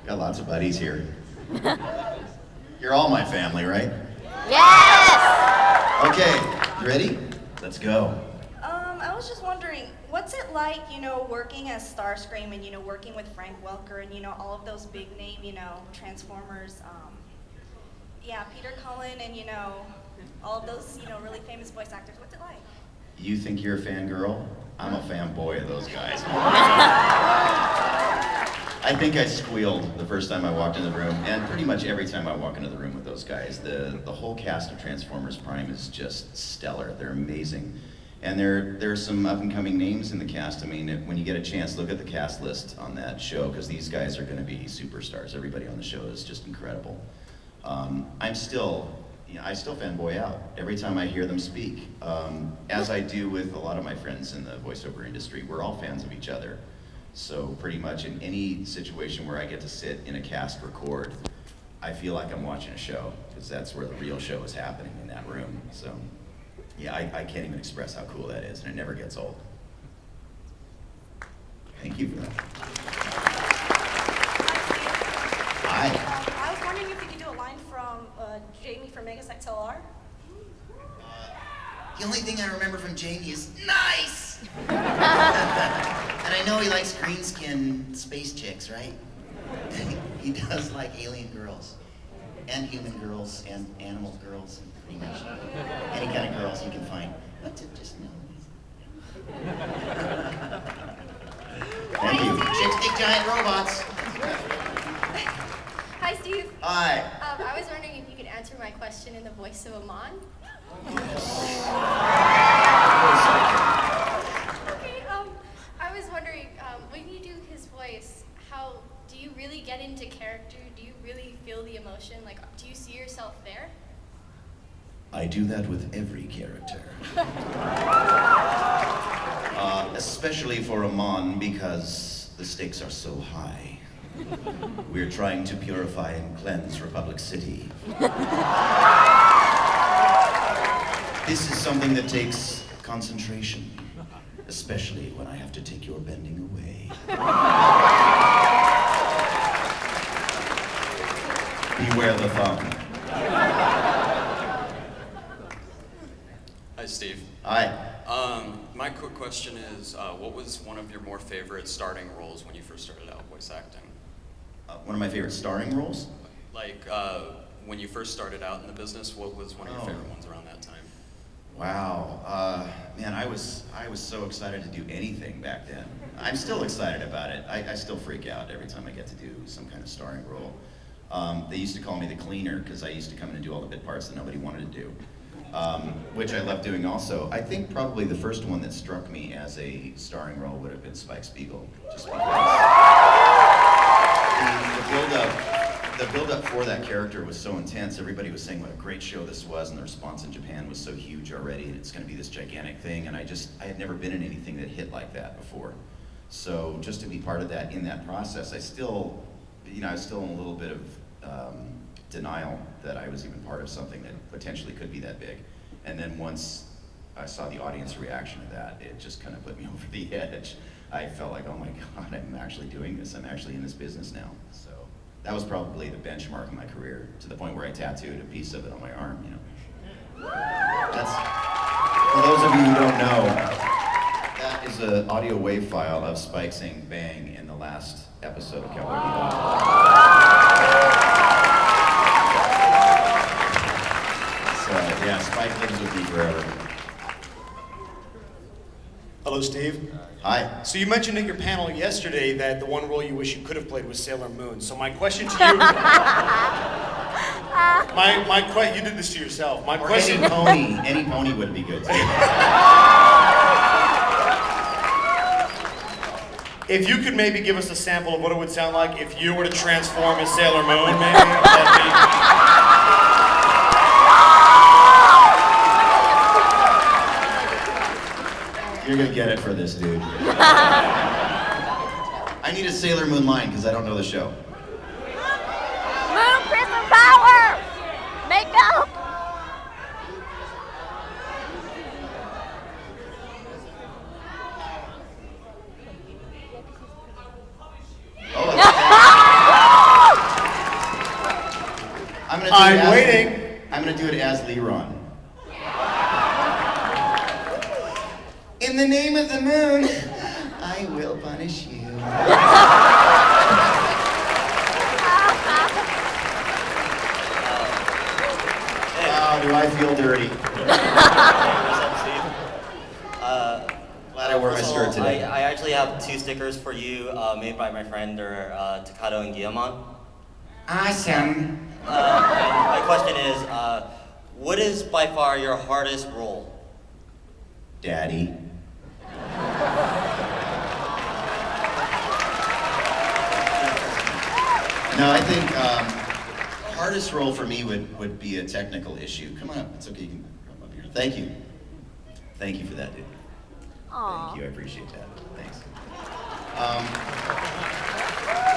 Got lots of buddies here. You're all my family, right? Yes! Okay, you ready? Let's go. I was just wondering, what's it like, working as Starscream and, working with Frank Welker and, all of those big name, Transformers, yeah, Peter Cullen and, all of those, really famous voice actors. What's it like? You think you're a fangirl? I'm a fanboy of those guys. I think I squealed the first time I walked in the room, and pretty much every time I walk into the room with those guys. The whole cast of Transformers Prime is just stellar. They're amazing. And there are some up-and-coming names in the cast. I mean, when you get a chance, look at the cast list on that show, because these guys are going to be superstars. Everybody on the show is just incredible. I still fanboy out every time I hear them speak, as I do with a lot of my friends in the voiceover industry. We're all fans of each other. So pretty much in any situation where I get to sit in a cast record, I feel like I'm watching a show, because that's where the real show is happening, in that room. So yeah, I can't even express how cool that is, and it never gets old. Thank you for that. Hi. I was wondering if you could do a line from Jamie from Megas XLR. The only thing I remember from Jamie is nice! And I know he likes green skin space chicks, right? He does like alien girls, and human girls, and animal girls, and pretty much any kind of girls you can find. But to just know. Thank you. Chicks dig giant robots. Hi, Steve. Hi. I was wondering if you could answer my question in the voice of Amon. Okay, I was wondering, when you do his voice, how do you really get into character? Do you really feel the emotion? Like, do you see yourself there? I do that with every character. Especially for Amon, because the stakes are so high. We're trying to purify and cleanse Republic City. This is something that takes concentration, especially when I have to take your bending away. Beware the thumb. Hi, Steve. Hi. My quick question is, what was one of your more favorite starting roles when you first started out voice acting? One of my favorite starring roles? Like, when you first started out in the business, what was one of your favorite ones around that time? Wow, man, I was so excited to do anything back then. I'm still excited about it. I still freak out every time I get to do some kind of starring role. They used to call me the cleaner, because I used to come in and do all the bit parts that nobody wanted to do, which I love doing also. I think probably the first one that struck me as a starring role would have been Spike Spiegel, just because the build-up for that character was so intense. Everybody was saying what a great show this was, and the response in Japan was so huge already, and it's going to be this gigantic thing, and I had never been in anything that hit like that before. So just to be part of that in that process, I was still in a little bit of denial that I was even part of something that potentially could be that big. And then once I saw the audience reaction to that, it just kind of put me over the edge. I felt like, oh my God, I'm actually doing this. I'm actually in this business now. So that was probably the benchmark of my career, to the point where I tattooed a piece of it on my arm, That's, for those of you who don't know, that is an audio wave file of Spike saying bang in the last episode of Cowboy Bebop. So yeah, Spike lives with me forever. Hello, Steve. Hi. So you mentioned at your panel yesterday that the one role you wish you could have played was Sailor Moon. So my question to you, you did this to yourself. My question. Any pony would be good too. If you could maybe give us a sample of what it would sound like if you were to transform as Sailor Moon, maybe that'd be. You're gonna get it for this, dude. I need a Sailor Moon line, because I don't know the show. Moon Prism Power! Makeup! Oh, I'm waiting. I'm gonna do it as Leron. In the name of the moon, I will punish you. Wow, do I feel dirty. What's up, Steve? Glad I wore my First of skirt all, today. I actually have 2 stickers for you made by my friend Takato and Guillemot. Awesome. My question is, what is by far your hardest role? Daddy. No, I think hardest role for me would be a technical issue. Come on up. It's okay. You can come up here. Thank you. Thank you for that, dude. Aw. Thank you. I appreciate that. Thanks.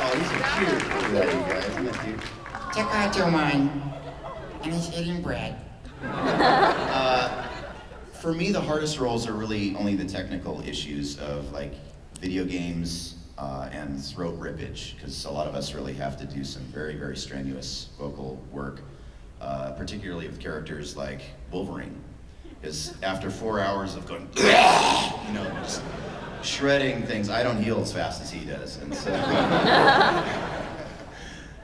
Oh, these are cute. Look at that, you guys. Isn't that cute? Takato mine, and he's eating bread. For me, the hardest roles are really only the technical issues of like video games and throat rippage, because a lot of us really have to do some very, very strenuous vocal work, particularly with characters like Wolverine. Because after 4 hours of going, just shredding things, I don't heal as fast as he does, and so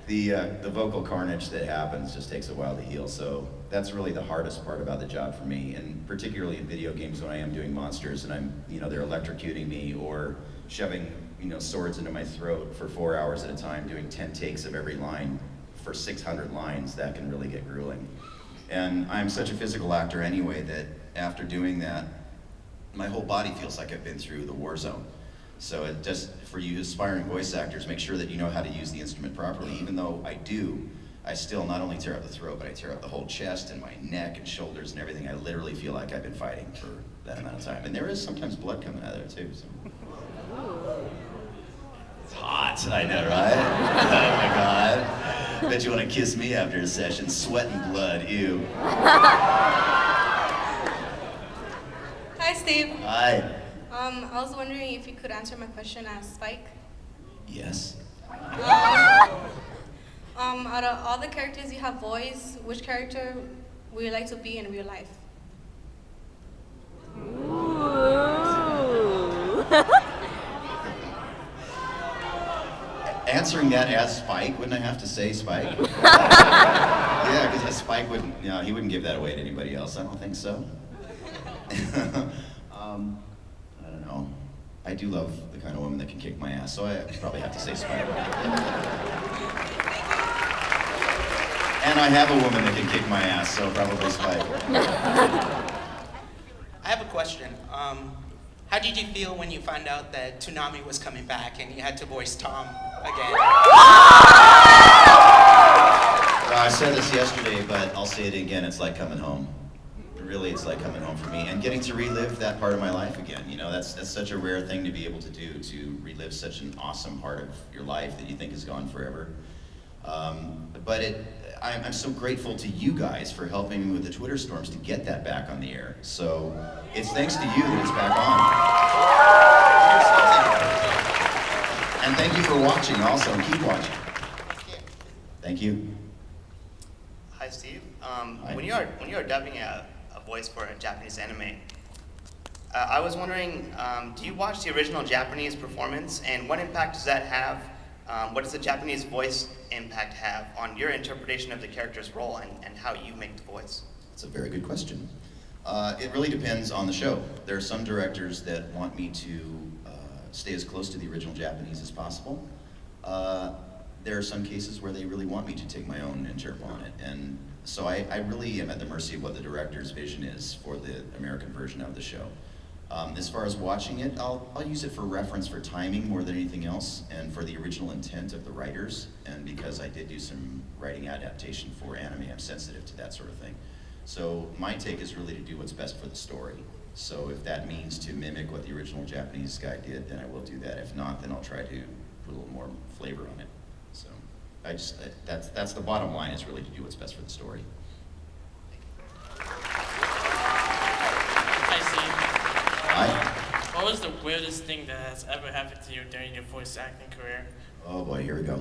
the vocal carnage that happens just takes a while to heal. So that's really the hardest part about the job for me, and particularly in video games when I am doing monsters and they're electrocuting me or shoving, swords into my throat for 4 hours at a time, doing 10 takes of every line for 600 lines. That can really get grueling. And I'm such a physical actor anyway that after doing that, my whole body feels like I've been through the war zone. So it just, for you aspiring voice actors, make sure that you know how to use the instrument properly. Even though I do, I still not only tear up the throat, but I tear up the whole chest and my neck and shoulders and everything. I literally feel like I've been fighting for that amount of time. And there is sometimes blood coming out of there too. So. It's hot, I know, right? Oh my God. Bet you want to kiss me after a session, sweat and blood, ew. Hi, Steve. Hi. I was wondering if you could answer my question as Spike. Yes. Out of all the characters you have voiced, which character would you like to be in real life? Answering that as Spike, wouldn't I have to say Spike? Yeah, because Spike wouldn't, he wouldn't give that away to anybody else. I don't think so. I don't know. I do love the kind of woman that can kick my ass, so I probably have to say Spike. And I have a woman that can kick my ass, so probably Spike. I have a question. How did you feel when you found out that Toonami was coming back and you had to voice Tom again? I said this yesterday, but I'll say it again. It's like coming home. Really, it's like coming home for me and getting to relive that part of my life again. That's such a rare thing to be able to do, to relive such an awesome part of your life that you think is gone forever. But I'm so grateful to you guys for helping me with the Twitter storms to get that back on the air. So it's thanks to you that it's back on. And thank you for watching also, and keep watching. Thank you. Hi, Steve. Hi. When you are dubbing a voice for a Japanese anime, I was wondering, do you watch the original Japanese performance, and what impact does that have? What does the Japanese voice impact have on your interpretation of the character's role and how you make the voice? That's a very good question. It really depends on the show. There are some directors that want me to stay as close to the original Japanese as possible. There are some cases where they really want me to take my own interp on it. And so I really am at the mercy of what the director's vision is for the American version of the show. As far as watching it, I'll use it for reference for timing more than anything else, and for the original intent of the writers, and because I did do some writing adaptation for anime, I'm sensitive to that sort of thing. So my take is really to do what's best for the story. So if that means to mimic what the original Japanese guy did, then I will do that. If not, then I'll try to put a little more flavor on it. So that's the bottom line, is really to do what's best for the story. Hi, Steve. Hi. What was the weirdest thing that has ever happened to you during your voice acting career? Oh boy, here we go.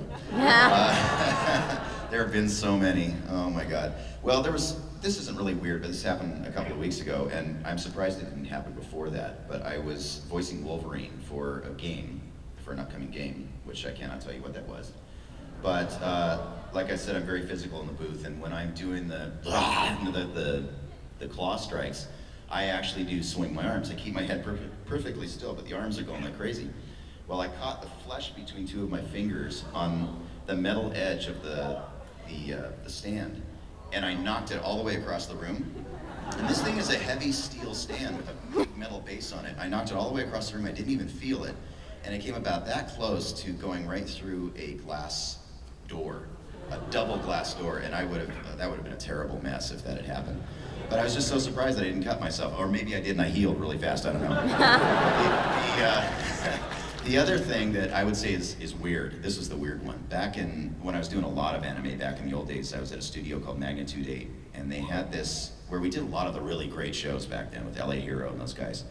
There have been so many. Oh my God. Well, this isn't really weird, but this happened a couple of weeks ago, and I'm surprised it didn't happen before that. But I was voicing Wolverine for an upcoming game, which I cannot tell you what that was. But like I said, I'm very physical in the booth, and when I'm doing the claw strikes, I actually do swing my arms. I keep my head perfectly still, but the arms are going like crazy. Well, I caught the flesh between two of my fingers on the metal edge of the stand, and I knocked it all the way across the room. And this thing is a heavy steel stand with a big metal base on it. I knocked it all the way across the room. I didn't even feel it, and it came about that close to going right through a glass door, a double glass door, and that would have been a terrible mess if that had happened. But I was just so surprised that I didn't cut myself, or maybe I did and I healed really fast. I don't know. The other thing that I would say is weird, this is the weird one. When I was doing a lot of anime back in the old days, I was at a studio called Magnitude 8, and they had this, where we did a lot of the really great shows back then with LA Hero and those guys.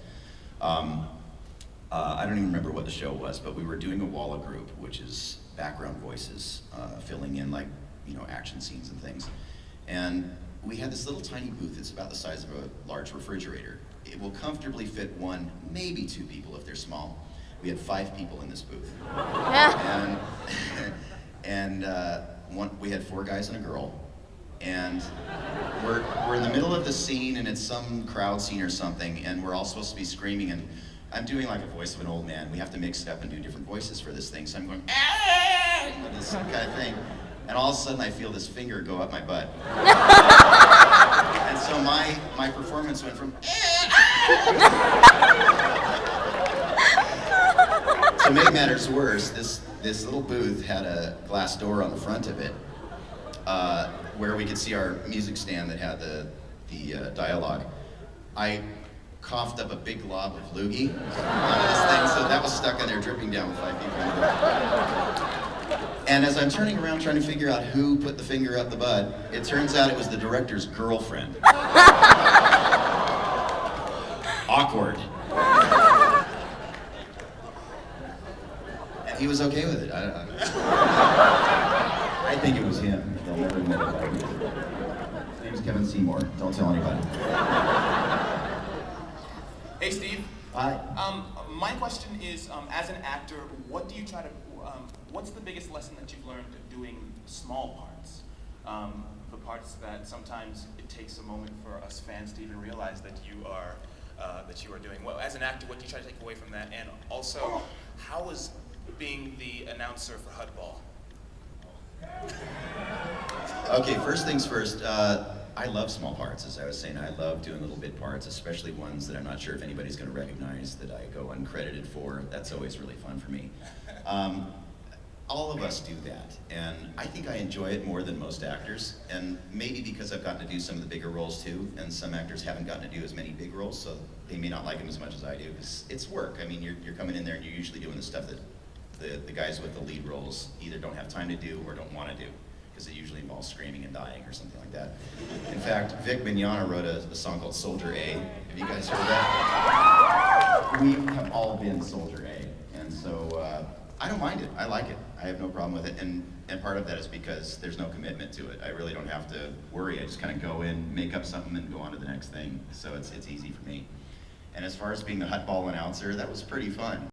I don't even remember what the show was, but we were doing a Walla group, which is background voices, filling in like, action scenes and things. And we had this little tiny booth, it's about the size of a large refrigerator. It will comfortably fit one, maybe two people if they're small. We had 5 people in this booth. and we had 4 guys and a girl. And we're in the middle of the scene, and it's some crowd scene or something, and we're all supposed to be screaming, and I'm doing like a voice of an old man. We have to mix it up and do different voices for this thing, so I'm going, ah! This kind of thing. And all of a sudden I feel this finger go up my butt. And so my performance went from To make matters worse, this little booth had a glass door on the front of it, where we could see our music stand that had the dialogue. I coughed up a big glob of loogie onto this thing, so that was stuck in there dripping down with 5 people in the booth. And as I'm turning around trying to figure out who put the finger up the butt, it turns out it was the director's girlfriend. Awkward. And he was okay with it. I think it was him. They'll never admit it. His name's Kevin Seymour. Don't tell anybody. Hey, Steve. Hi. My question is, as an actor, what do you try to? What's the biggest lesson that you've learned doing small parts? The parts that sometimes it takes a moment for us fans to even realize that you are doing. Well, as an actor, what do you try to take away from that? And also, how was being the announcer for Hudball? Okay, first things first. I love small parts, as I was saying. I love doing little bit parts, especially ones that I'm not sure if anybody's going to recognize that I go uncredited for. That's always really fun for me. All of us do that, and I think I enjoy it more than most actors, and maybe because I've gotten to do some of the bigger roles too, and some actors haven't gotten to do as many big roles, so they may not like them as much as I do, because it's work. I mean, you're coming in there and you're usually doing the stuff that the guys with the lead roles either don't have time to do or don't want to do, because it usually involves screaming and dying or something like that. In fact, Vic Mignogna wrote a song called Soldier A. Have you guys heard that? We have all been Soldier A, and so I don't mind it. I like it. I have no problem with it, and part of that is because there's no commitment to it. I really don't have to worry. I just kind of go in, make up something, and go on to the next thing. So it's easy for me. And as far as being the Hudball announcer, that was pretty fun.